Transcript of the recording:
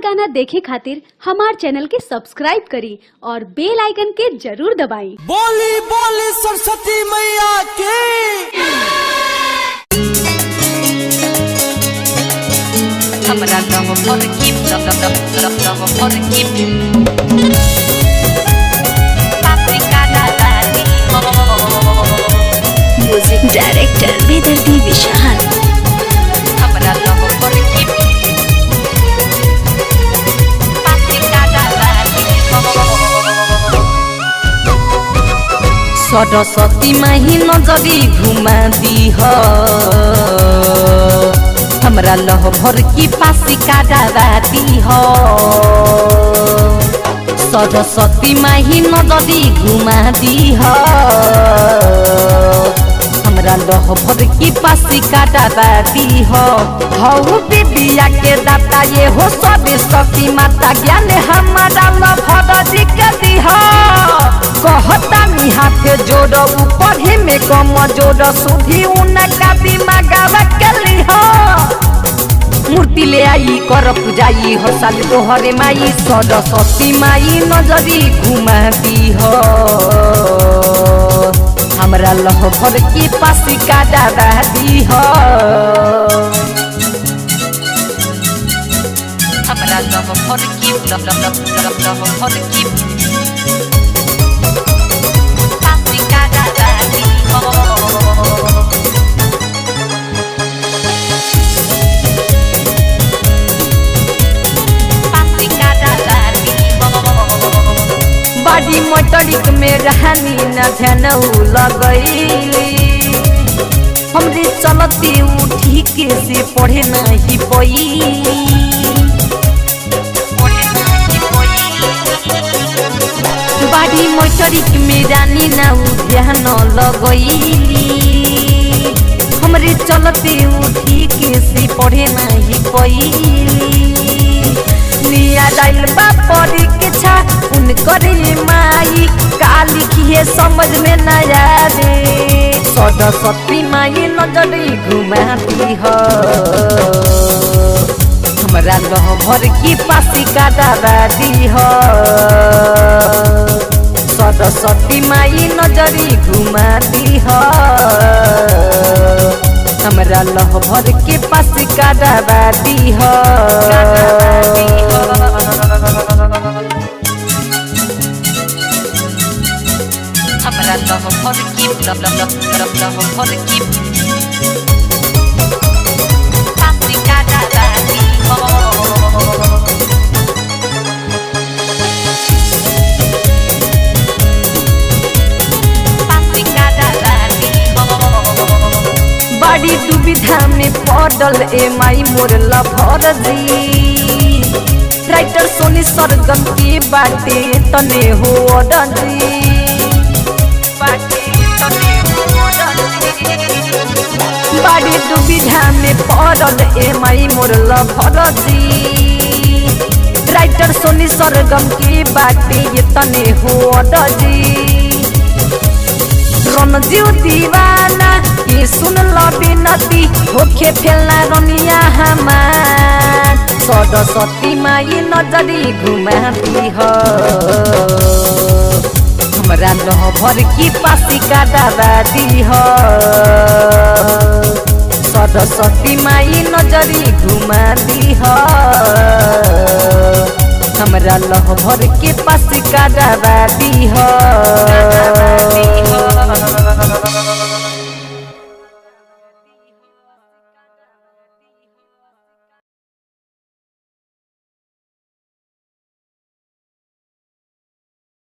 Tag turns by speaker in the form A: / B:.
A: गाना देखे खातिर हमार चैनल के सब्सक्राइब करी और बेल आइकन के जरूर दबाई।
B: बोली बोली सरस्वती मैया की।
C: हमरा love for gift love for gift पात्रिका डालानी
A: म्यूजिक डायरेक्टर बेदर्दी विशाल।
C: हमरा लव फॉर गिफ्ट पात्रिका डालानी सरस्वती माही नजरी घुमा दी हो हमरा लह भर की पासी काटी हो सरस्वती माही नजरी घुमा दी हो हमरा लह भर की पासी काटी हो विद्या के दाता ये हो सरस्वती माता ज्ञान हमारा लह भर के दी हो कहता मी हाथ जोड़ पढ़े में कम जोड़ सुधी उनका दिमाग रखली हो मूर्ति ले आई कर पूजाई हो साल तोहरे माई सरस्वती माई नजरी घुमा दी हो हमरा लह भर की पासी काटा दी हो हमरा लह भर की लव भर की पासी काटा दी हो बड़ी मोटरिक में रहनी न ध्यान लगैली हमरे चलती उठी के से पढ़े नहीं पई बड़ी मोटरिक में रानी न ध्यान लगैली हमरे चलती उठी के से पढ़े नहीं पई निया डाइल परीक्षा उनकर माई का लिखिए समझ में न आवे सरस्वती माई नजरी घुमाती हो हमरा लह भर की पासी काटी हो सरस्वती माई नजरी घुमाती हो हमरा लह भर के पासी काटी हो हमरा love for gift love for gift पात्रिका डालानी पात्रिका डालानी बड़ी दुविधा में पड़ल ए माई मोर लभर जी राइटर सोनी सरगम के बाटे तने हो अडजी बड़ी दुविधा में पड़ल ए माई मोर लभर जी राइटर सोनी सरगम के बाटे ये तने हो अडजी रणजीव दीवाना ये सुन लो बिनती होखे फैलना रनिया हमार सरस्वती माई नजरी घुमाती हो हमरा लह भर की पासी काटी हो सरस्वती माई नजरी घुमा दी हो हमरा लह भर के पासी काटी हो।